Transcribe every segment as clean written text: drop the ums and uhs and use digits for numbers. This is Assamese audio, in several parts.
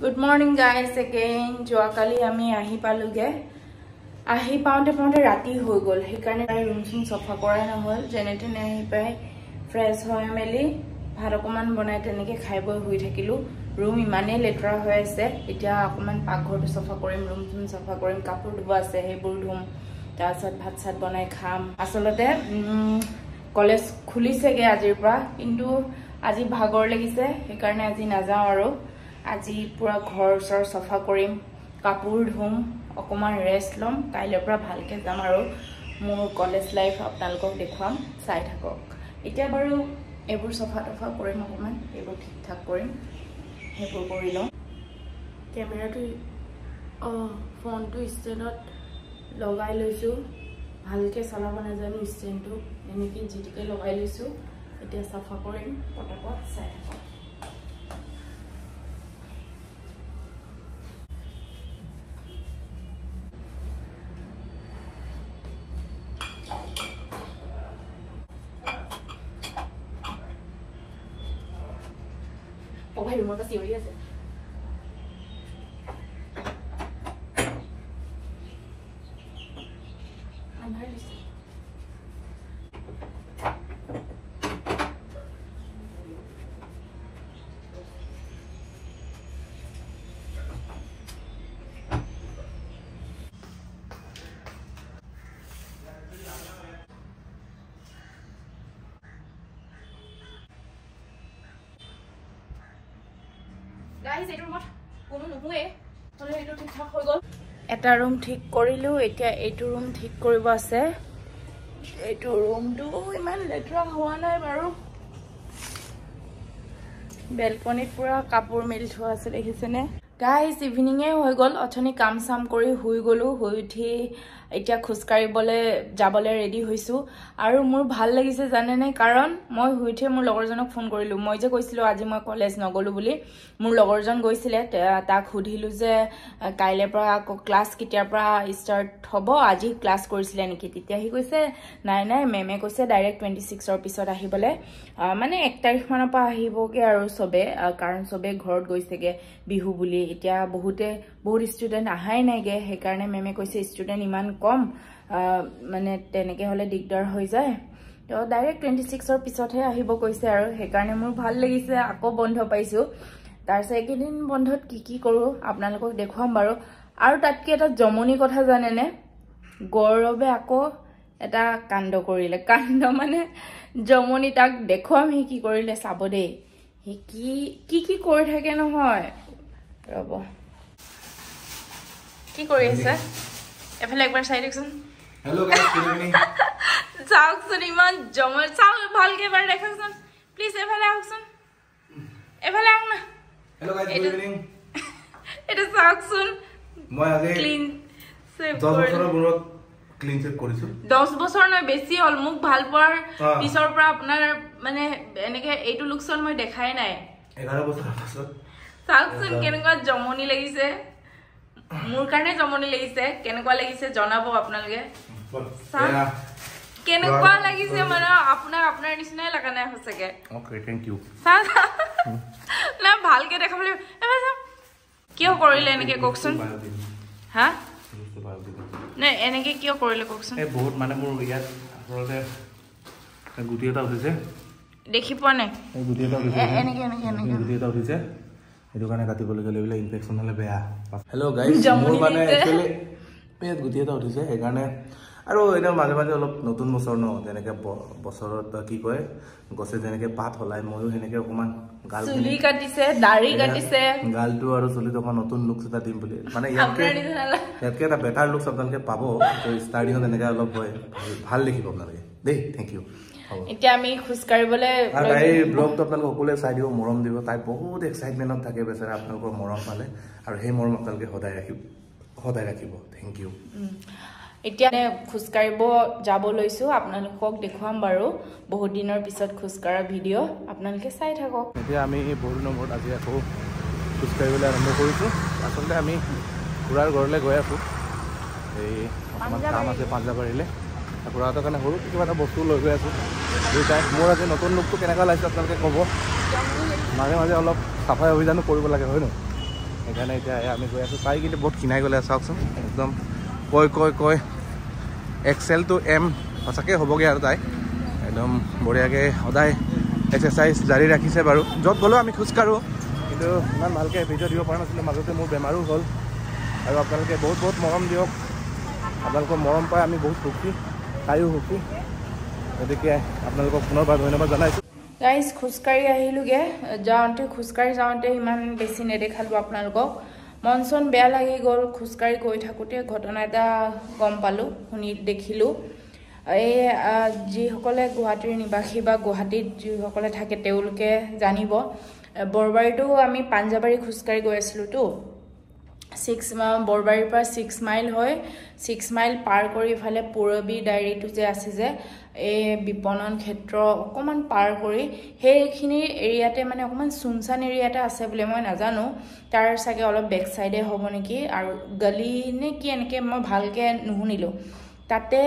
Good morning guys again. যোৱাকালি আমি আহি পালোগে আহি পাওঁতে ৰাতি হৈ গ'ল সেইকাৰণে ৰুম চুম সফা কৰা নহল জেনেটেনে আহি পাই ফ্ৰেছ হৈ মেলি ভাত অকমান বনাই তেনেকে খাই বৈ হৈ থাকিলো ৰুম ইমানে লেটৰা হৈ আছে এতিয়া অকমান পাকঘৰটো সফা কৰিম ৰুম চুম সফা কৰিম কাপোৰ ধুব আছে হেবোৰ ধুম তাৰছত ভাত সাত বনাই খাম আসলতে কলেজ খুলিছেগে আজিৰ পৰা কিন্তু আজি ভাগৰ লাগিছে সেইকাৰণে আজি নাযাওঁ আৰু আজি পুৰা ঘৰ সৰ সফা কৰিম কাপোৰ ধুম অকমান ৰেষ্ট লম কাইলৈৰ পৰা ভালকে যাম আৰু মোৰ কলেজ লাইফ আপোনালোকক দেখুৱাম চাই থাকক এতিয়া বাৰু এবোৰ সফা তফা কৰিম অকমান এবোৰ ঠিক ঠাক কৰিম হেবোৰ কৰি লম কেমেৰাটো ফোনটো ষ্টেণ্ডত লগাই লৈছো ভালকে চলাব নাজানো ষ্টেণ্ডটো এনেকৈ জিটিকে লগাই লৈছো এতিয়া সফা কৰিম পটাপট চাই থাকক Hay rumor casi hoy hace. Guys, এটা ৰুমত কোনো নুহুৱে হলে এইটো ঠিক ঠাক হৈ গ'ল এটা ৰুম ঠিক কৰিলো এতিয়া এইটো ৰুম ঠিক কৰিব আছে এইটো ৰুমটো ইমান লেটৰা হোৱা নাই বাৰু বেলকনিত পুৰা কাপোৰ মেলি থোৱা আছে দেখিছেনে গাইজ ইভিনিঙে হৈ গ'ল অথনি কাম চাম কৰি শুই গ'লো শুই উঠি এতিয়া খোজকাঢ়িবলৈ যাবলৈ ৰেডি হৈছো আৰু মোৰ ভাল লাগিছে জানেনে কাৰণ মই শুই উঠি মোৰ লগৰজনক ফোন কৰিলো মই যে কৈছিলো আজি মই কলেজ নগলো বুলি মোৰ লগৰজন গৈছিলে তাক সুধিলো যে কাইলৈৰ পৰা আকৌ ক্লাছ কেতিয়াৰ পৰা ষ্টাৰ্ট হ'ব আজি ক্লাছ কৰিছিলে নেকি তেতিয়া হি কৈছে নাই নাই মেমে কৈছে ডাইৰেক্ট 26 ৰ পিছত আহিবলৈ মানে 1 তাৰিখ মানৰ পৰা আহিবগে আৰু সবে কাৰণ সবে ঘৰত গৈছেগে বিহু বুলি এতিয়া বহুত ষ্টুডেন্ট আহাই নাইগে সেইকাৰণে মেমে কৈছে ষ্টুডেন্ট ইমান কম মানে তেনেকে হলে দিগদাৰ হৈ যায় তো ডাইৰেক্ট 26 ৰ পিছতহে আহিব কৈছে আৰু সেইকাৰণে মোৰ ভাল লাগিছে আকৌ বন্ধ পাইছো তাৰছে একেদিন বন্ধত কি কৰো আপোনালোকক দেখুৱাম বাৰু আৰু তাতকে এটা জমনি কথা জানেনে গৌৰৱে আকৌ এটা কাণ্ড কৰিলে কাণ্ড মানে জমনি তাক দেখুৱাম হি কি কৰিলে চাব দেই হি কি কৰি থাকে নহয় ৰব কি কৰি আছে এফালে একবাৰ চাই দেখচোন হেল্ল গাইস গুড ইভিনিং চাওকচোন ইমান জমল চাও ভালকে এবাৰ দেখচোন প্লিজ এফালে আহকচোন এফালে আহ না হেল্ল গাইস গুড ইভিনিং এটা চাওকচোন মই আজি ক্লিন সেভ 10 বছৰৰ মূৰত ক্লিন সেভ কৰিছো 10 বছৰ নহয় বেছি হল মোক ভাল পোৱাৰ পিছৰ পৰা আপোনাৰ মানে এনেকে এইটো লুকছন মই দেখাই নাই 11 বছৰৰ পাছত চাওকচোন কেনেকুৱা জমনি লাগিছে মোৰ কাৰণে জমনি লাগিছে কেনেকুৱা লাগিছে জনাব আপোনালোকে কেনেকুৱা লাগিছে মানে আপোনাৰ নিচিনাই লাগা নাই হসকে ওকে থ্যাংক ইউ না ভালকে দেখাবলৈ এবাৰ কিয় কৰিলে এনেকে কওকচোন হা নাই এনেকে কিয় কৰিলে কওকচোন এই বহুত মানে মোৰ ইয়াত আসলতে গুটি এটা উঠিছে দেখি পোৱা নাই এই গুটি এটা উঠিছে এনেকে গুটি এটা উঠিছে এটো কাৰণে কাটিবলৈ গলে বিলা ইনফেকশন হলে বেয়া হেল্ল গাইস মোৰ মানে একচুয়ালি পেট গুটি এটা উঠিছে এই কাৰণে আৰু এটা মাজে মাজে অলপ নতুন বছৰ ন যেনেকে বছৰত কি কয় গছে যেনেকে পাত হলাই ময়ো হেনেকে অকমান গাল চুলি কাটিছে দাড়ি কাটিছে গালটো আৰু চুলি অকমান নতুন লুকস এটা দিম বুলি মানে ইয়াতকে এটা বেটাৰ লুকস আপোনালোকে পাব তো ষ্টাৰ্টিংত এনেকে অলপ হয় ভাল দেখিব আপোনালোকে দেই থ্যাংক ইউ এতিয়া আমি খুজকাৰিবলৈ আৰু তাই ব্লগটো আপোনালোকে সকলোৱে চাই দিব মৰম দিব তাই বহুত এক্সাইটমেন্টত থাকে বেচাৰা আপোনালোকৰ মৰম পালে আৰু সেই মৰম আপোনালোকে সদায় ৰাখিব থ্যাংক ইউ এতিয়া খুজকাৰিব যাব লৈছো আপোনালোকক দেখুৱাম বাৰু বহুত দিনৰ পিছত খুজকাৰা ভিডিঅ আপোনালোকে চাই থাকক এতিয়া আমি বহুত দিনৰ মূৰত আজি আকৌ খুজকাৰিবলৈ আৰম্ভ কৰিছো আসলতে আমি খুৰাৰ ঘৰলৈ গৈ আছো এই অকমান কাম আছে পাঞ্জাবাৰীলে খুৰাহঁতৰ কাৰণে সৰু কিবা এটা বস্তু লৈ গৈ আছো দুইটাই মোৰ আজি নতুন লুকটো কেনেকুৱা লাগিছে আপোনালোকে ক'ব মাজে মাজে অলপ চাফাই অভিযানো কৰিব লাগে হয় ন সেইকাৰণে এতিয়া আমি গৈ আছোঁ তাই কিন্তু বহুত খিনাই গ'লে চাওকচোন একদম কৈ এক্সেল টু এম সঁচাকৈ হ'বগৈ আৰু তাই একদম বঢ়িয়াকৈ সদায় এক্সাৰচাইজ জাৰি ৰাখিছে বাৰু য'ত গ'লেও আমি খোজকাঢ়োঁ কিন্তু ইমান ভালকৈ ভিডিঅ' দিব পৰা নাছিলোঁ মাজতে মোৰ বেমাৰো হ'ল আৰু আপোনালোকে বহুত মৰম দিয়ক আপোনালোকৰ মৰম পাই আমি বহুত সুখী তাইও সুখী গতিকে আপোনালোকক পুনৰবাৰ ধন্যবাদ জনাইছোঁ গাইজ খোজকাঢ়ি আহিলোগৈ খোজকাঢ়ি যাওঁতে ইমান বেছি নেদেখালোঁ আপোনালোকক মন চন বেয়া লাগি গ'ল খোজকাঢ়ি গৈ থাকোঁতে ঘটনা এটা গম পালোঁ দেখিলোঁ এই যিসকলে গুৱাহাটীৰ নিবাসী বা গুৱাহাটীত যিসকলে থাকে তেওঁলোকে জানিব বৰবাৰীতো আমি পাঞ্জাবাৰী খোজকাঢ়ি গৈ আছিলোঁতো বৰবাৰীৰ পৰা 6 মাইল হয় 6 মাইল পাৰ কৰি ইফালে পূৰবী ডায়েৰীটো যে আছে যে এই বিপণন ক্ষেত্ৰ অকণমান পাৰ কৰি সেইখিনি এৰিয়াতে মানে অকণমান চুনচান এৰিয়া এটা আছে বুলি মই নাজানো তাৰ চাগে অলপ বেক চাইডে হ'ব নেকি আৰু গলি নে কি এনেকৈ মই ভালকৈ নুশুনিলোঁ তাতে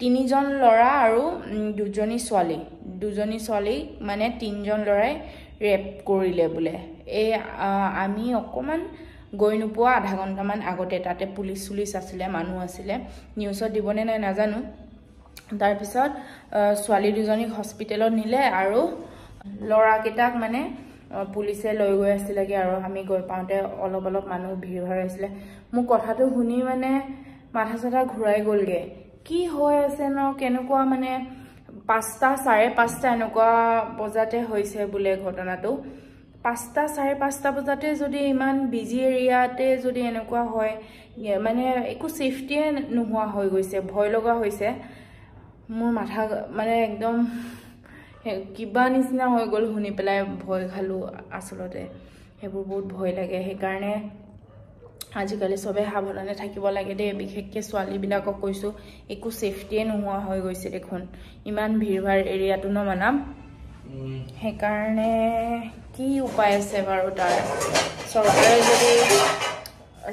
3জন ল'ৰা আৰু 2জনী ছোৱালী মানে 3জন ল'ৰাই ৰেপ কৰিলে বোলে এই আমি অকণমান গৈ নোপোৱা আধা ঘণ্টামান আগতে তাতে পুলিচ আছিলে মানুহ আছিলে নিউজত দিবনে নাই নাজানো তাৰপিছত ছোৱালী 2জনীক হস্পিটেলত নিলে আৰু ল'ৰাকেইটাক মানে পুলিচে লৈ গৈ আছিলেগৈ আৰু আমি গৈ পাওঁতে অলপ মানুহ ভিৰ হৈছিলে মোক কথাটো শুনি মানে মাথা চাথা ঘূৰাই গ'লগৈ কি হৈ আছে ন কেনেকুৱা মানে 5টা 5:30 এনেকুৱা বজাতে হৈছে বোলে ঘটনাটো 5টা 5:30 বজাতে যদি ইমান বিজি এৰিয়াতে যদি এনেকুৱা হয় মানে একো সেফটিয়ে নোহোৱা হৈ গৈছে ভয় লগা হৈছে মোৰ মাথা মানে একদম কিবা নিচিনা হৈ গ'ল শুনি পেলাই ভয় খালোঁ আচলতে সেইবোৰ বহুত ভয় লাগে সেইকাৰণে আজিকালি সবে সাৱধানে থাকিব লাগে দেই বিশেষকৈ ছোৱালীবিলাকক কৈছোঁ একো সেফটিয়ে নোহোৱা হৈ গৈছে দেখোন ইমান ভিৰভাৰ এৰিয়াটো ন মানাম সেইকাৰণে কি উপায় আছে বাৰু তাৰ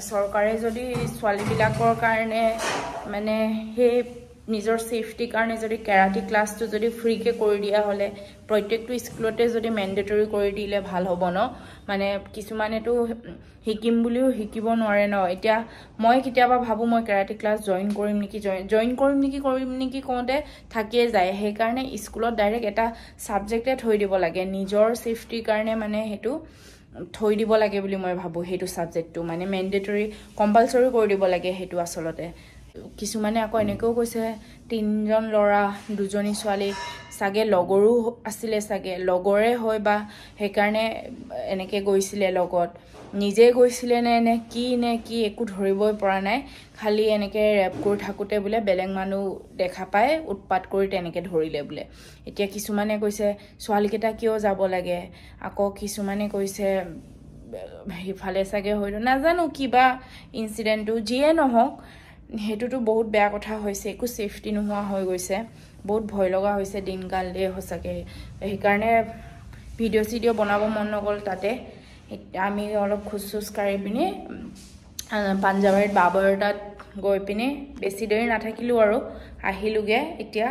চৰকাৰে যদি ছোৱালীবিলাকৰ কাৰণে মানে সেই নিজৰ সেফটিৰ কাৰণে যদি কেৰাটে ক্লাছটো যদি ফ্ৰীকে কৰি দিয়া হ'লে প্ৰত্যেকটো স্কুলতে যদি মেণ্ডেটৰী কৰি দিলে ভাল হ'ব ন মানে কিছুমানেতো শিকিম বুলিও শিকিব নোৱাৰে ন এতিয়া মই কেতিয়াবা ভাবোঁ মই কেৰাটে ক্লাছ জইন কৰিম নেকি কওঁতে থাকিয়ে যায় সেইকাৰণে স্কুলত ডাইৰেক্ট এটা ছাবজেক্টে থৈ দিব লাগে নিজৰ সেফটিৰ কাৰণে মানে সেইটো থৈ দিব লাগে বুলি মই ভাবোঁ সেইটো ছাবজেক্টটো মানে মেণ্ডেটৰী কম্পালচৰি কৰি দিব লাগে সেইটো আচলতে কিছুমানে আকৌ এনেকৈও কৈছে 3জন ল'ৰা 2জনী ছোৱালী চাগে লগৰো আছিলে চাগে লগৰে হয় বা সেইকাৰণে এনেকৈ গৈছিলে লগত নিজে গৈছিলে নে কি একো ধৰিবই পৰা নাই খালি এনেকৈ ৰেপ কৰি থাকোঁতে বোলে বেলেগ মানুহ দেখা পাই উৎপাত কৰি তেনেকৈ ধৰিলে বোলে এতিয়া কিছুমানে কৈছে ছোৱালীকেইটা কিয় যাব লাগে আকৌ কিছুমানে কৈছে সিফালে চাগে হয়তো নাজানো কিবা ইনচিডেণ্টটো যিয়ে নহওক সেইটোতো বহুত বেয়া কথা হৈছে একো সেফটি নোহোৱা হৈ গৈছে বহুত ভয় লগা হৈছে দিনকাল দে সঁচাকৈ সেইকাৰণে ভিডিঅ' বনাব মন নগ'ল তাতে আমি অলপ খোজ কাঢ়ি পিনি পাঞ্জাবাৰীত বাবৰ তাত গৈ পিনি বেছি দেৰি নাথাকিলোঁ আৰু আহিলোগৈ এতিয়া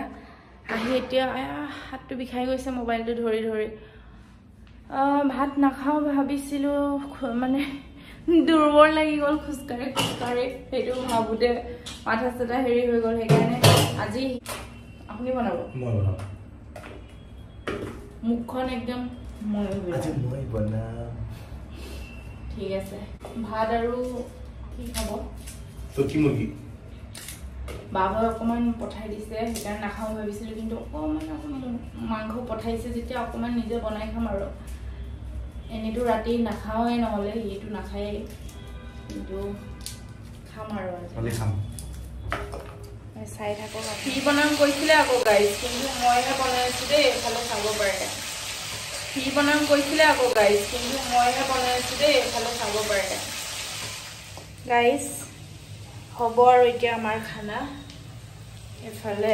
হাতটো বিষাই গৈছে মোবাইলটো ধৰি ভাত নাখাওঁ ভাবিছিলোঁ মানে দুৰ্বল লাগি গ'ল খোজকাঢ়ি সেইটো ভাবোঁতে মাথা চাথা হেৰি হৈ গ'ল সেইকাৰণে আজি আপুনি বনাব মুখখন একদম মই বনাম ঠিক আছে ভাত আৰু কি খাব কি মুৰ্গী বাবাই অকণমান পঠাই দিছে সেইকাৰণে নাখাওঁ ভাবিছিলোঁ কিন্তু অকণমান মাংস পঠাইছে যেতিয়া অকণমান নিজে বনাই খাম আৰু এনেইতো ৰাতি নাখাওঁৱে নহ'লে সেইটো নাখায়েই কিন্তু খাম আৰু আজি খাম চাই থাকক কি বনাম কৈছিলে আকৌ গাইজ কিন্তু মইহে বনাই আছোঁ দেই এইফালে চাব পাৰে গাইজ হ'ব আৰু এতিয়া আমাৰ খানা এফালে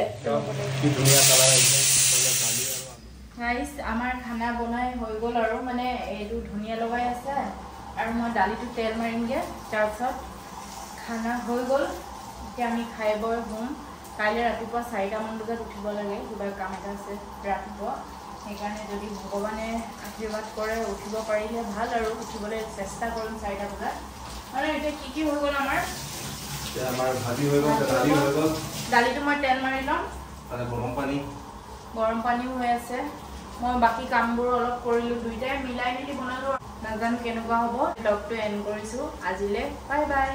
গাইজ আমাৰ খানা বনাই হৈ গ'ল আৰু মানে এইটো ধনিয়া লগাই আছে আৰু মই দালিটো তেল মাৰিমগৈ তাৰপিছত খানা হৈ গ'ল এতিয়া আমি খাই বৈ শুম কাইলৈ ৰাতিপুৱা 4টামান বজাত উঠিব লাগে কিবা কাম এটা আছে ৰাতিপুৱা সেইকাৰণে যদি ভগৱানে আশীৰ্বাদ কৰে উঠিব পাৰিলে ভাল আৰু উঠিবলৈ চেষ্টা কৰিম 4টা বজাত আৰু এতিয়া কি হৈ গ'ল আমাৰ ভাজি হৈ গ'ল দালি হৈ গ'ল দালিটো মই তেল মাৰি ল'ম আৰু গৰম পানীও হৈ আছে মই বাকী কামবোৰ অলপ কৰিলোঁ দুইটাই মিলাই মেলি বনালোঁ নাজানো কেনেকুৱা হ'ব ব্লগটো এণ্ড কৰিছোঁ আজিলৈ বাই বাই